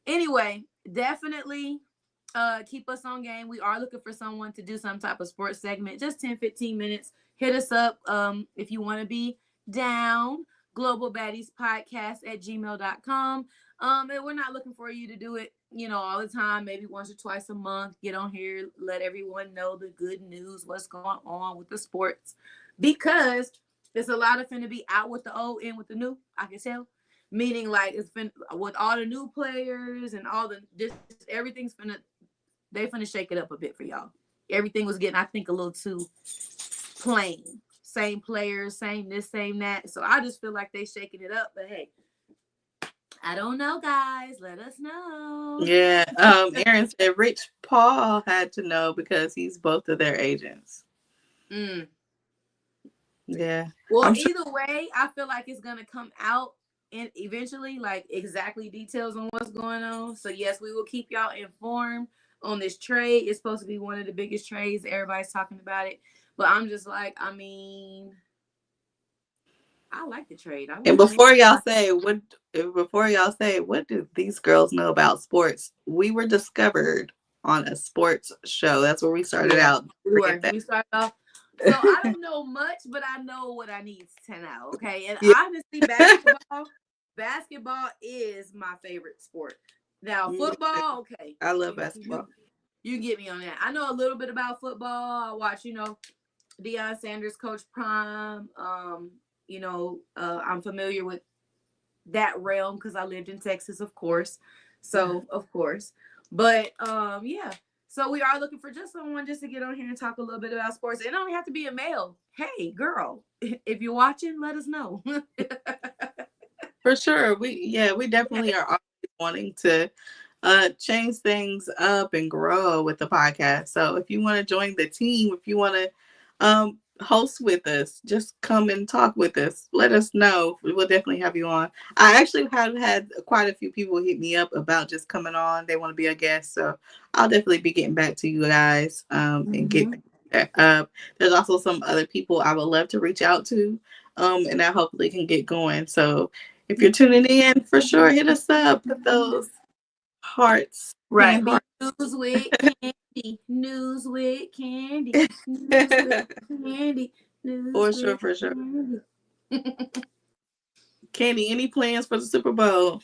[SPEAKER 3] anyway, definitely keep us on game. We are looking for someone to do some type of sports segment, just 10-15 minutes. Hit us up if you want to be down. globalbaddiespodcast@gmail.com. And we're not looking for you to do it, you know, all the time, maybe once or twice a month. Get on here, let everyone know the good news, what's going on with the sports, because there's a lot of finna be out with the old and with the new, I can tell. Meaning like it's been with all the new players and all the just everything's finna shake it up a bit for y'all. Everything was getting, I think, a little too plain. Same players, same this, same that. So I just feel like they shaking it up. But hey, I don't know, guys. Let us know.
[SPEAKER 2] Yeah. Aaron said Rich Paul had to know because he's both of their agents. Yeah.
[SPEAKER 3] Well, either way, I feel like it's gonna come out and eventually, like exactly details on what's going on. So yes, we will keep y'all informed on this trade. It's supposed to be one of the biggest trades. Everybody's talking about it. But I'm just like, I mean, I like the trade.
[SPEAKER 2] And before y'all say what do these girls know about sports? We were discovered on a sports show. That's where we started out.
[SPEAKER 3] We started off. So I don't know much, but I know what I need to know. Okay, and
[SPEAKER 2] Yeah.
[SPEAKER 3] honestly, basketball is my favorite sport. Now football, okay,
[SPEAKER 2] I love basketball.
[SPEAKER 3] You get me on that. I know a little bit about football. I watch, you know, Deion Sanders, Coach Prime. You know, I'm familiar with that realm because I lived in Texas, of course. So, of course. But yeah. So we are looking for just someone just to get on here and talk a little bit about sports. It don't have to be a male. Hey, girl, if you're watching, let us know.
[SPEAKER 2] For sure. We definitely are always wanting to change things up and grow with the podcast. So if you want to join the team, if you want to host with us, just come and talk with us. Let us know. We will definitely have you on. I actually have had quite a few people hit me up about just coming on. They want to be a guest. So I'll definitely be getting back to you guys and get up. There's also some other people I would love to reach out to and I hopefully can get going. So if you're tuning in, for sure, hit us up. Put those hearts.
[SPEAKER 3] Right. News with Candie. News with Candie. News with Candie. News
[SPEAKER 2] For sure. Candie, any plans for the Super Bowl?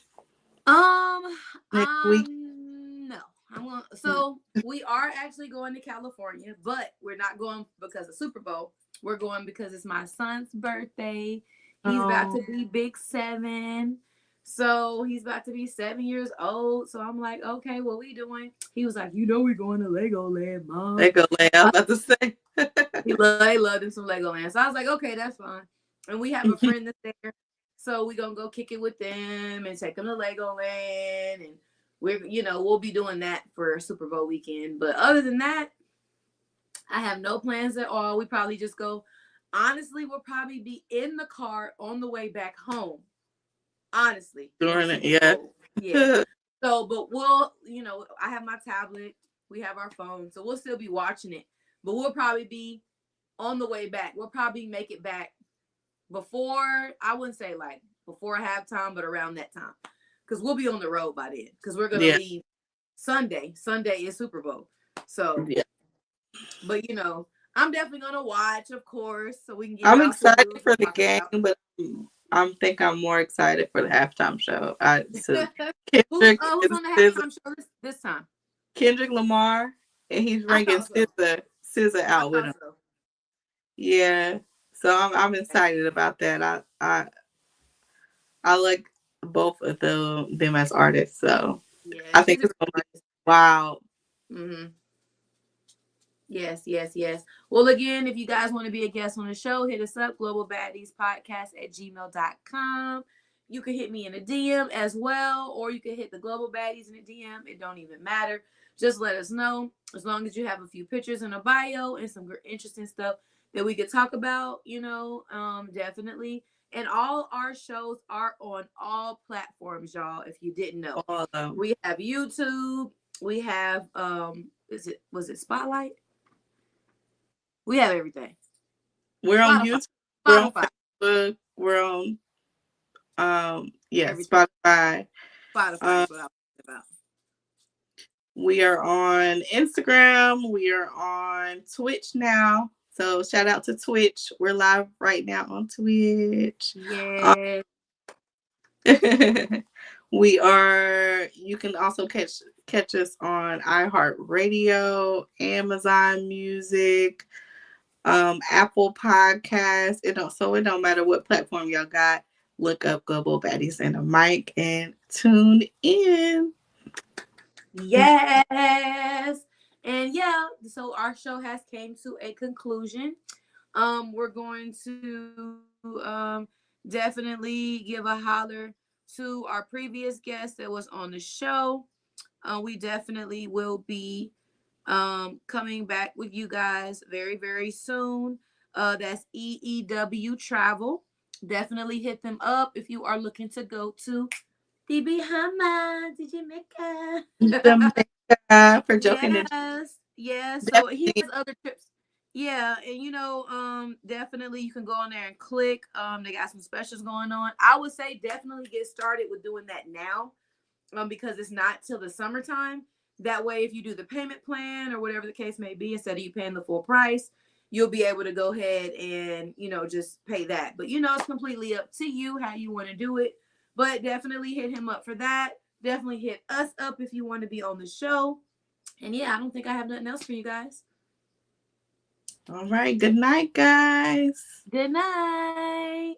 [SPEAKER 2] Next week?
[SPEAKER 3] No, So we are actually going to California, but we're not going because of Super Bowl. We're going because it's my son's birthday. He's about to be big 7. So he's about to be 7 years old. So I'm like, okay, what we doing? He was like, we're going to Legoland, Mom.
[SPEAKER 2] Legoland, I was about to say.
[SPEAKER 3] He loved him some Legoland. So I was like, okay, that's fine. And we have a friend that's there. So we're going to go kick it with them and take them to Legoland. And we'll be doing that for Super Bowl weekend. But other than that, I have no plans at all. We probably just go. Honestly, we'll probably be in the car on the way back home. Honestly.
[SPEAKER 2] During it, yeah.
[SPEAKER 3] Yeah. So, but we'll, I have my tablet. We have our phone. So we'll still be watching it. But we'll probably be on the way back. We'll probably make it back before, I wouldn't say like before halftime, but around that time. Because we'll be on the road by then. Because we're going to leave Sunday. Sunday is Super Bowl. So, but I'm definitely going to watch, of course. So we can get
[SPEAKER 2] I'm excited for the game, but I'm more excited for the halftime show.
[SPEAKER 3] Who's on the halftime show this time?
[SPEAKER 2] Kendrick Lamar, and he's bringing SZA out with him. So. Yeah, so I'm excited about that. I like both of them as artists, so I think it's gonna be wild.
[SPEAKER 3] Mm-hmm. Yes. Well, again, if you guys want to be a guest on the show, hit us up, globalbaddiespodcast@gmail.com. You can hit me in a DM as well, or you can hit the Global Baddies in a DM. It don't even matter. Just let us know. As long as you have a few pictures in a bio and some interesting stuff that we could talk about, definitely. And all our shows are on all platforms, y'all, if you didn't know. We have YouTube. We have, was it Spotlight? We have everything.
[SPEAKER 2] We're on YouTube. We're on Facebook. We're on, Spotify.
[SPEAKER 3] Spotify is what I was about.
[SPEAKER 2] We are on Instagram. We are on Twitch now. So shout out to Twitch. We're live right now on Twitch.
[SPEAKER 3] Yeah.
[SPEAKER 2] You can also catch us on iHeartRadio, Amazon Music, Apple Podcasts. It don't matter what platform y'all got. Look up Global Baddies and a Mic and tune in.
[SPEAKER 3] Yes. And so our show has came to a conclusion. We're going to definitely give a holler to our previous guest that was on the show. We definitely will be coming back with you guys very, very soon. That's EEW Travel. Definitely hit them up if you are looking to go to the Bahamas,
[SPEAKER 2] Jamaica, for joking.
[SPEAKER 3] Yes. So he has other trips. Yeah, and definitely you can go on there and click. They got some specials going on. I would say definitely get started with doing that now, because it's not till the summertime. That way, if you do the payment plan or whatever the case may be, instead of you paying the full price, you'll be able to go ahead and just pay that. But it's completely up to you how you want to do it. But definitely hit him up for that. Definitely hit us up if you want to be on the show. And I don't think I have nothing else for you guys.
[SPEAKER 2] All right. Good night, guys.
[SPEAKER 3] Good night.